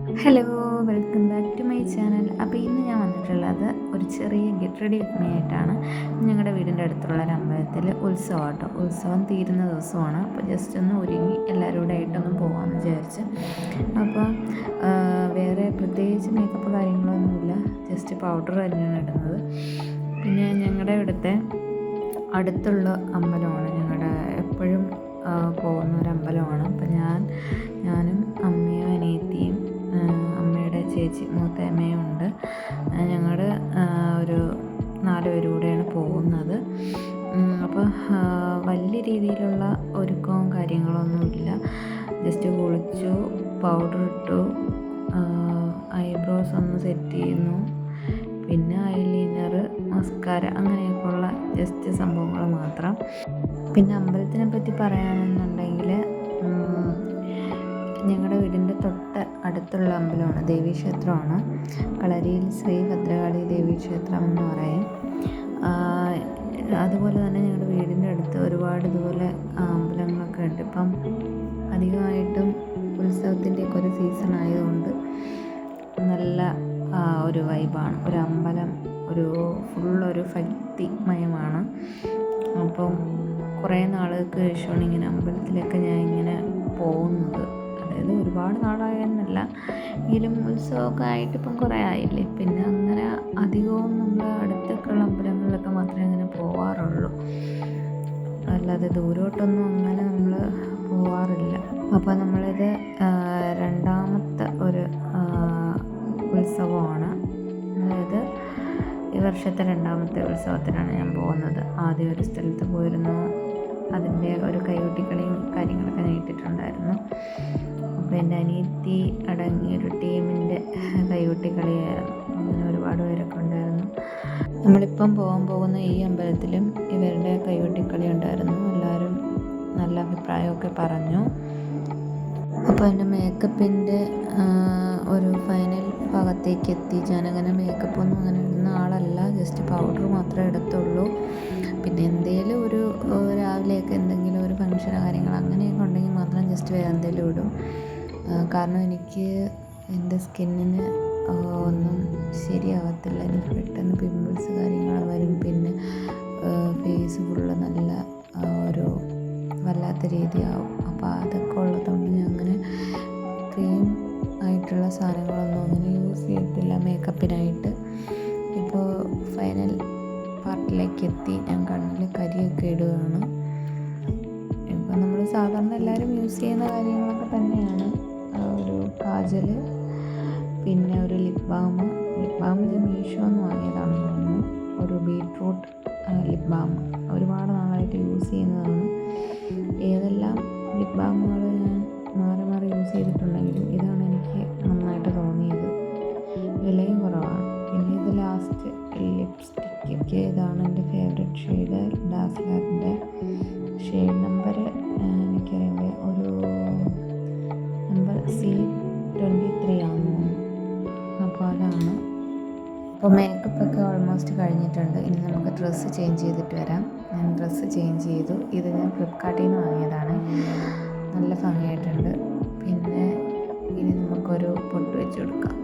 Hello, welcome back to my channel. അപ്പോൾ ഇന്ന് ഞാൻ വന്നിട്ടുള്ളത് ഒരു ചെറിയ ഗെറ്റ് റെഡി വിത്ത് മീ ആയിട്ടാണ്. ഞങ്ങളുടെ വീടിൻ്റെ അടുത്തുള്ള ഒരു അമ്പലത്തിൽ ഉത്സവമാട്ടോ. ഉത്സവം തീരുന്ന ദിവസമാണ്. അപ്പോൾ ജസ്റ്റ് ഒന്ന് ഒരുങ്ങി എല്ലാവരും കൂടെ ആയിട്ടൊന്ന് പോകാമെന്ന് വിചാരിച്ച്. അപ്പോൾ വേറെ പ്രത്യേകിച്ച് മേക്കപ്പ് കാര്യങ്ങളൊന്നുമില്ല, ജസ്റ്റ് പൗഡർ തന്നെയാണ് ഇടുന്നത്. പിന്നെ ഞങ്ങളുടെ ഇവിടുത്തെ അടുത്തുള്ള അമ്പലമാണ്, ഞങ്ങളുടെ എപ്പോഴും പോകുന്ന ഒരു അമ്പലമാണ്. അപ്പോൾ ഞാനും അമ്മയും അനിയത്തിയും അമ്മയുടെ ചേച്ചി മൂത്ത അമ്മയും ഉണ്ട്. ഞങ്ങൾ ഒരു 4 പേരും കൂടെയാണ് പോകുന്നത്. അപ്പോൾ വലിയ രീതിയിലുള്ള ഒരുക്കവും കാര്യങ്ങളൊന്നുമില്ല. ജസ്റ്റ് കുളിച്ചു, പൗഡർ ഇട്ടു, ഐബ്രോസ് ഒന്ന് സെറ്റ് ചെയ്യുന്നു, പിന്നെ ഐലൈനർ, മസ്കാര, അങ്ങനെയൊക്കെയുള്ള ജസ്റ്റ് സംഭവങ്ങൾ മാത്രം. പിന്നെ അമ്പലത്തിനെ പറ്റി പറയാനെന്നുണ്ടെങ്കിൽ ഞങ്ങളുടെ വീടിൻ്റെ തൊട്ട് അടുത്തുള്ള അമ്പലമാണ്, ദേവീക്ഷേത്രമാണ്. കളരിയിൽ ശ്രീ ഭദ്രകാളി ദേവീക്ഷേത്രം എന്ന് പറയും. അതുപോലെ തന്നെ ഞങ്ങളുടെ വീടിൻ്റെ അടുത്ത് ഒരുപാട് ഇതുപോലെ അമ്പലങ്ങളൊക്കെ ഉണ്ട്. ഇപ്പം അധികമായിട്ടും ഉത്സവത്തിൻ്റെയൊക്കെ ഒരു സീസൺ ആയതുകൊണ്ട് നല്ല ഒരു വൈബാണ്. ഒരു അമ്പലം ഫുള്ളൊരു ഭക്തിമയമാണ്. അപ്പം കുറേ നാളുകൾക്ക് ശേഷമാണ് ഇങ്ങനെ അമ്പലത്തിലൊക്കെ ഞാൻ ഇങ്ങനെ പോകുന്നത്. അതായത് ഒരുപാട് നാളായെന്നല്ല, എങ്കിലും ഉത്സവമൊക്കെ ആയിട്ട് ഇപ്പം കുറേ ആയില്ലേ. പിന്നെ അങ്ങനെ അധികവും നമ്മൾ അടുത്തൊക്കെയുള്ള അമ്പലങ്ങളിലൊക്കെ മാത്രമേ അങ്ങനെ പോവാറുള്ളൂ, അല്ലാതെ ദൂരോട്ടൊന്നും അങ്ങനെ നമ്മൾ പോവാറില്ല. അപ്പോൾ നമ്മളിത് രണ്ടാമത്തെ ഒരു ഉത്സവമാണ്. അതായത് ഈ വർഷത്തെ രണ്ടാമത്തെ ഉത്സവത്തിനാണ് ഞാൻ പോകുന്നത്. ആദ്യം ഒരു സ്ഥലത്ത് പോയിരുന്നു, അതിൻ്റെ ഒരു കൈകൊട്ടിക്കളിയും കാര്യങ്ങളൊക്കെ ഞാൻ ഇട്ടിട്ടുണ്ടായിരുന്നു. അപ്പോൾ എൻ്റെ അനിയത്തി അടങ്ങിയൊരു ടീമിൻ്റെ കൈകൊട്ടിക്കളിയായിരുന്നു. അങ്ങനെ ഒരുപാട് പേരൊക്കെ ഉണ്ടായിരുന്നു. നമ്മളിപ്പം പോകുന്ന ഈ അമ്പലത്തിലും ഇവരുടെ കൈകൊട്ടിക്കളി ഉണ്ടായിരുന്നു. എല്ലാവരും നല്ല അഭിപ്രായമൊക്കെ പറഞ്ഞു. അപ്പോൾ എൻ്റെ മേക്കപ്പിൻ്റെ ഒരു ഫൈനൽ ഭാഗത്തേക്ക് എത്തി. ഞാനങ്ങനെ മേക്കപ്പൊന്നും അങ്ങനെ ഇടുന്ന ആളല്ല, ജസ്റ്റ് പൗഡർ മാത്രമേ എടുത്തുള്ളൂ. പിന്നെ എന്തെങ്കിലും ഒരു രാവിലെയൊക്കെ എന്തെങ്കിലും ഒരു ഫംഗ്ഷനോ കാര്യങ്ങളോ അങ്ങനെയൊക്കെ ഉണ്ടെങ്കിൽ മാത്രം ജസ്റ്റ് വേറെ എന്തെങ്കിലും ഇടും. കാരണം എനിക്ക് എൻ്റെ സ്കിന്നിന് ഒന്നും ശരിയാവത്തില്ല. എനിക്ക് പെട്ടെന്ന് പിമ്പിൾസ് കാര്യങ്ങൾ വരും. പിന്നെ ഫേസ് ഫുള്ള് നല്ല ഒരു വല്ലാത്ത രീതിയാവും. അപ്പോൾ അതൊക്കെ ഉള്ളതുകൊണ്ട് ഞാൻ അങ്ങനെ ക്രീം ആയിട്ടുള്ള സാധനങ്ങളൊന്നും അങ്ങനെ യൂസ് ചെയ്യത്തില്ല മേക്കപ്പിനായിട്ട്. ഇപ്പോൾ ഫൈനൽ പാർട്ടിലേക്ക് എത്തി. ഞാൻ കണ്ണിൽ കരിയൊക്കെ ഇടുകയാണ്. ഇപ്പം നമ്മൾ സാധാരണ എല്ലാവരും യൂസ് ചെയ്യുന്ന കാര്യങ്ങളൊക്കെ തന്നെയാണ്. ഒരു കാജൽ, പിന്നെ ഒരു ലിപ് ബാം ഞാൻ മീഷോന്ന് വാങ്ങിയതാണെന്ന് തോന്നുന്നു. ഒരു ബീട്രൂട്ട് ലിപ് ബാം ഒരുപാട് നാളായിട്ട് യൂസ് ചെയ്യുന്നതാണ്. ഏതെല്ലാം ലിപ് ബാമുകൾ ഞാൻ മാറി യൂസ് ചെയ്തിട്ടുണ്ടെങ്കിലും ഇതാണ് എനിക്ക് നന്നായിട്ട് തോന്നിയത്. വിലയും കുറവാണ്. പിന്നെ ഇത് ലാസ്റ്റ് ലിപ്സ്റ്റിക്ക്, ഇതാണ് എൻ്റെ ഫേവറേറ്റ് ഷെയ്ഡ്, ഡാസ്ലറിൻ്റെ ഷെയ്ഡ് നമ്പർ എനിക്കറിയുമ്പോൾ ഒരു നമ്പർ C23 ആണെന്ന് തോന്നുന്നു. അപ്പോൾ അതാണ്. അപ്പോൾ മേക്കപ്പൊക്കെ ഓൾമോസ്റ്റ് കഴിഞ്ഞിട്ടുണ്ട്. ഇനി നമുക്ക് ഡ്രസ്സ് ചേഞ്ച് ചെയ്തിട്ട് വരാം. ഞാൻ ഡ്രസ്സ് ചേഞ്ച് ചെയ്തു. ഇത് ഞാൻ ഫ്ലിപ്കാർട്ടിൽ നിന്ന് വാങ്ങിയതാണ്. നല്ല ഭംഗിയായിട്ടുണ്ട്. പിന്നെ ഇനി നമുക്കൊരു പൊട്ട് വെച്ച് കൊടുക്കാം.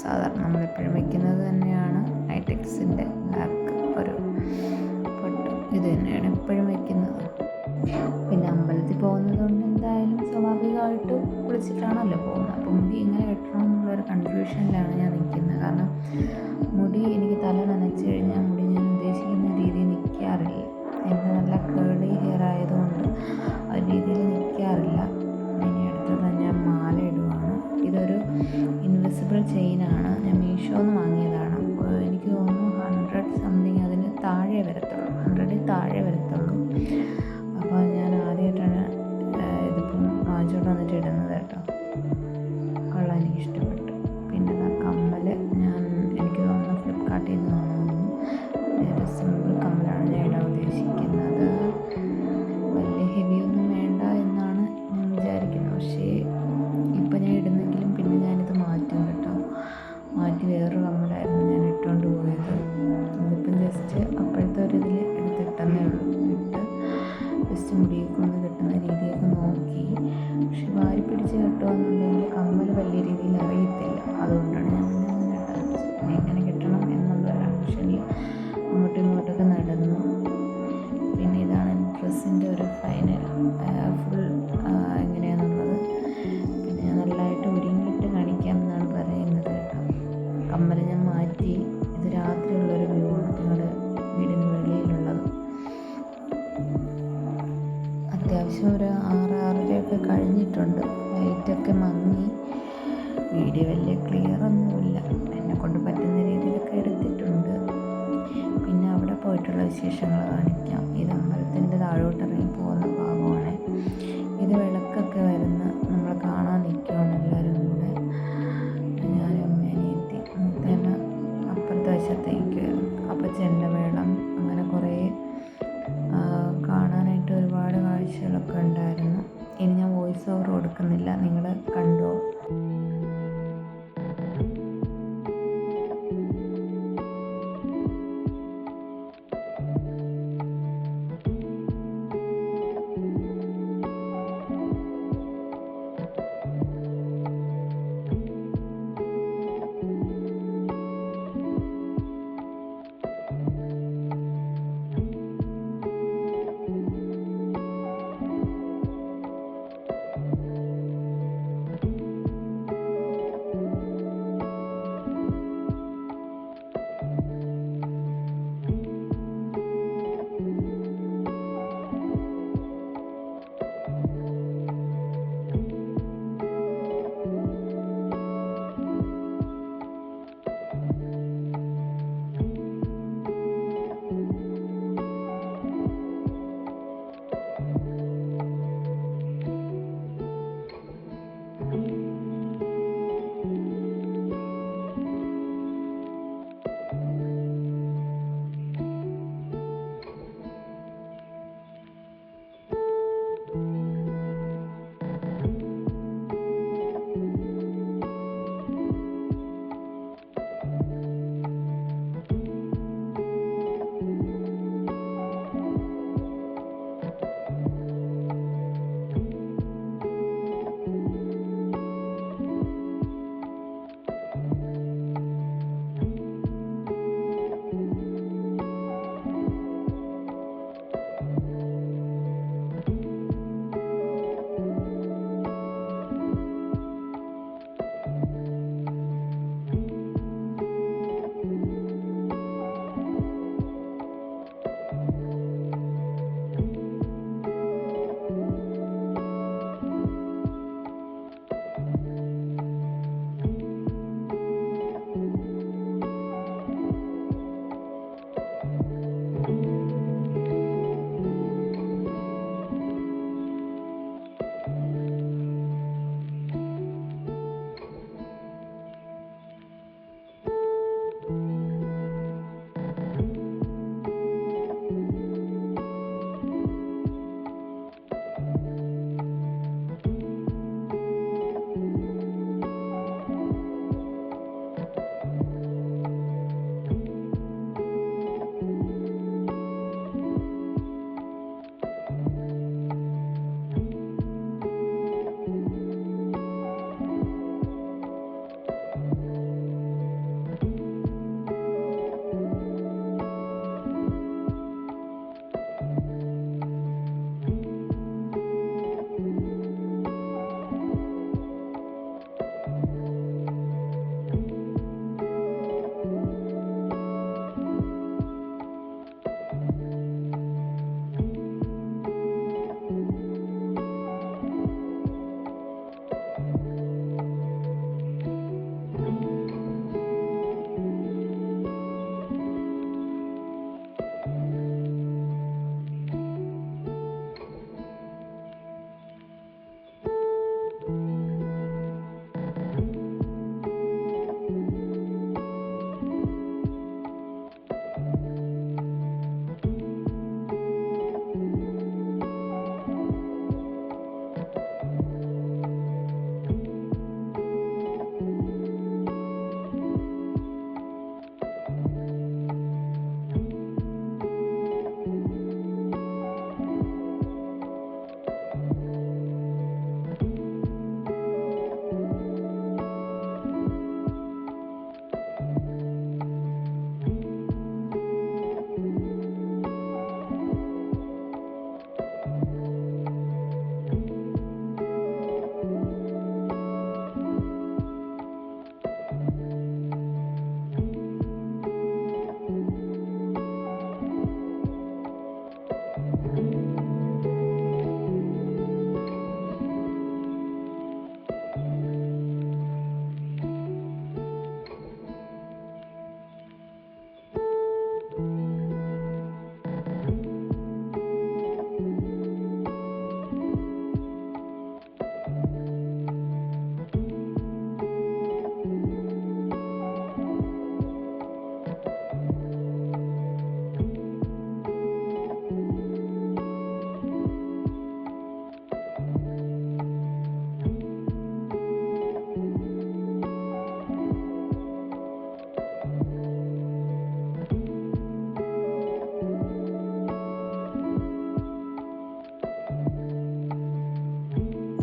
സാധാരണ നമ്മളെപ്പോഴും വയ്ക്കുന്നത് തന്നെയാണ്, ഐടെക്സിൻ്റെ ബ്ലാക്ക് ഒരു പൊട്ട്. ഇത് തന്നെയാണ് എപ്പോഴും വയ്ക്കുന്നത്. പിന്നെ അമ്പലത്തിൽ പോകുന്നത് കൊണ്ട് എന്തായാലും സ്വാഭാവികമായിട്ടും കുളിച്ചിട്ടാണല്ലോ പോകുന്നത്. അപ്പോൾ മുടി എങ്ങനെ വെട്ടണം എന്നുള്ളൊരു കൺഫ്യൂഷനിലാണ് ഞാൻ നിൽക്കുന്നത്. കാരണം മുടി എനിക്ക് തല നനച്ച് കഴിഞ്ഞാൽ മുടി ഞാൻ ഉദ്ദേശിക്കുന്ന രീതിയിൽ നിൽക്കാറില്ല. എൻ്റെ നല്ല കേളി ഹെയർ ആയതുകൊണ്ട് ആ രീതിയിൽ നിൽക്കാറില്ല. ഇനി അടുത്തത് ഞാൻ മാല ഇടുവാണ്. ഇതൊരു ഇൻവിസിബിൾ ചെയിനാണ്, ഞാൻ മീഷോന്ന് വാങ്ങിയതാണ്. എനിക്ക് തോന്നുന്നു 100 സംതിങ് അതിന് താഴെ വരത്തുള്ളൂ, 100ൽ താഴെ വരത്തുള്ളൂ. അപ്പോൾ ഞാൻ ആദ്യമായിട്ടാണ് ഇതിപ്പം വാങ്ങിച്ചോണ്ട് വന്നിട്ട് ഇടുന്നത് കേട്ടോ. കൊള്ളാൻ എനിക്ക് ഇഷ്ടപ്പെട്ടു. പിന്നെ കമ്മൽ എനിക്ക് തോന്നുന്നു ഫ്ലിപ്കാർട്ടിൽ നിന്ന് വാങ്ങുന്നു. ഒരു സിമ്പിൾ കമ്മലാണ് ഞാൻ ഇടാൻ ഉദ്ദേശിക്കുന്നത്. വലിയ ഹെവിയൊന്നും വേണ്ട എന്നാണ് ഞാൻ വിചാരിക്കുന്നത്. പക്ഷേ ഇപ്പം ഞാൻ ഇടുന്നെങ്കിലും പിന്നെ ഞാനിത് മാറ്റും കേട്ടോ. മാറ്റി വേറൊരു കമ്മലായിരുന്നു ഞാൻ ഇട്ടുകൊണ്ട് പോയത്. ഇതിപ്പം ജസ്റ്റ് അപ്പോഴത്തെ ഒരു ഇതിൽ എടുത്തിട്ടെന്നേ ഉള്ളൂ. ഇട്ട് ജസ്റ്റ് മുടിയൊക്കെ ഒന്ന് കിട്ടുന്ന രീതിയൊക്കെ നോക്കി. പക്ഷെ വാരി പിടിച്ച് കെട്ടുകയെന്നുണ്ടെങ്കിൽ കമ്മൽ വലിയ രീതിയിൽ അറിയില്ല. കമ്മൽ ഞാൻ മാറ്റി. ഇത് രാത്രിയുള്ളൊരു വ്യൂ ആണ് ഞങ്ങളുടെ വീടിന് വെളിയിലുള്ളത്. അത്യാവശ്യം ഒരു 6-6:30 കഴിഞ്ഞിട്ടുണ്ട്. ലൈറ്റൊക്കെ മങ്ങി, വീഡിയോ വലിയ ക്ലിയറൊന്നുമില്ല. എന്നെക്കൊണ്ട് പറ്റുന്ന രീതിയിലൊക്കെ എടുത്തിട്ടുണ്ട്. പിന്നെ അവിടെ പോയിട്ടുള്ള വിശേഷങ്ങൾ കാണിക്കാം. ഇത് അമ്പലത്തിൻ്റെ താഴോട്ടിറങ്ങി പോകുന്ന ഭാഗമാണ്. ഇത് വിളക്കൊക്കെ വരുന്ന നമ്മൾ കാണാൻ നിൽക്കുകയാണ് എല്ലാവരും കൂടെ. ഞാനും അമ്മേനെത്തി. മൂത്തേമ്മ അപ്പുറത്തെ വശത്തേക്ക് വരും. അപ്പോൾ ചെണ്ടമേളം അങ്ങനെ കുറേ കാണാനായിട്ട് ഒരുപാട് കാഴ്ചകളൊക്കെ ഉണ്ടായിരുന്നു. ഇനി ഞാൻ വോയിസ് ഓവർ കൊടുക്കുന്നില്ല, നിങ്ങൾ കണ്ടോ.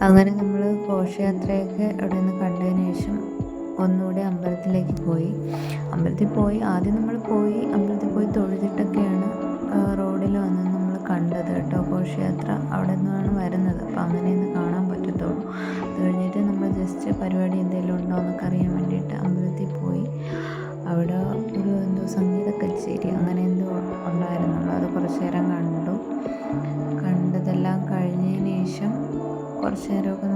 അങ്ങനെ നമ്മൾ ഘോഷയാത്രയൊക്കെ അവിടെ നിന്ന് കണ്ടതിന് ശേഷം ഒന്നുകൂടി അമ്പലത്തിലേക്ക് പോയി. അമ്പലത്തിൽ പോയി ആദ്യം നമ്മൾ അമ്പലത്തിൽ പോയി തൊഴുതിട്ടൊക്കെയാണ് റോഡിൽ വന്ന് നമ്മൾ കണ്ടത് കേട്ടോ. ഘോഷയാത്ര അവിടെ നിന്നാണ് വരുന്നത്, അപ്പോൾ അങ്ങനെയൊന്ന് കാണാൻ പറ്റത്തുള്ളൂ. അത് കഴിഞ്ഞിട്ട് നമ്മൾ ജസ്റ്റ് പരിപാടി എന്തെങ്കിലും ഉണ്ടോ എന്നൊക്കെ അറിയാൻ വേണ്ടിയിട്ട് അമ്പലത്തിൽ പോയി. അവിടെ ഒരു സംഗീത കച്ചേരി അങ്ങനെ എന്തോ ഉണ്ടായിരുന്നുള്ളൂ. അത് കുറച്ച് നേരം കണ്ടു. കണ്ടതെല്ലാം കഴിഞ്ഞതിന് ശേഷം കുറച്ച് നേരമൊക്കെ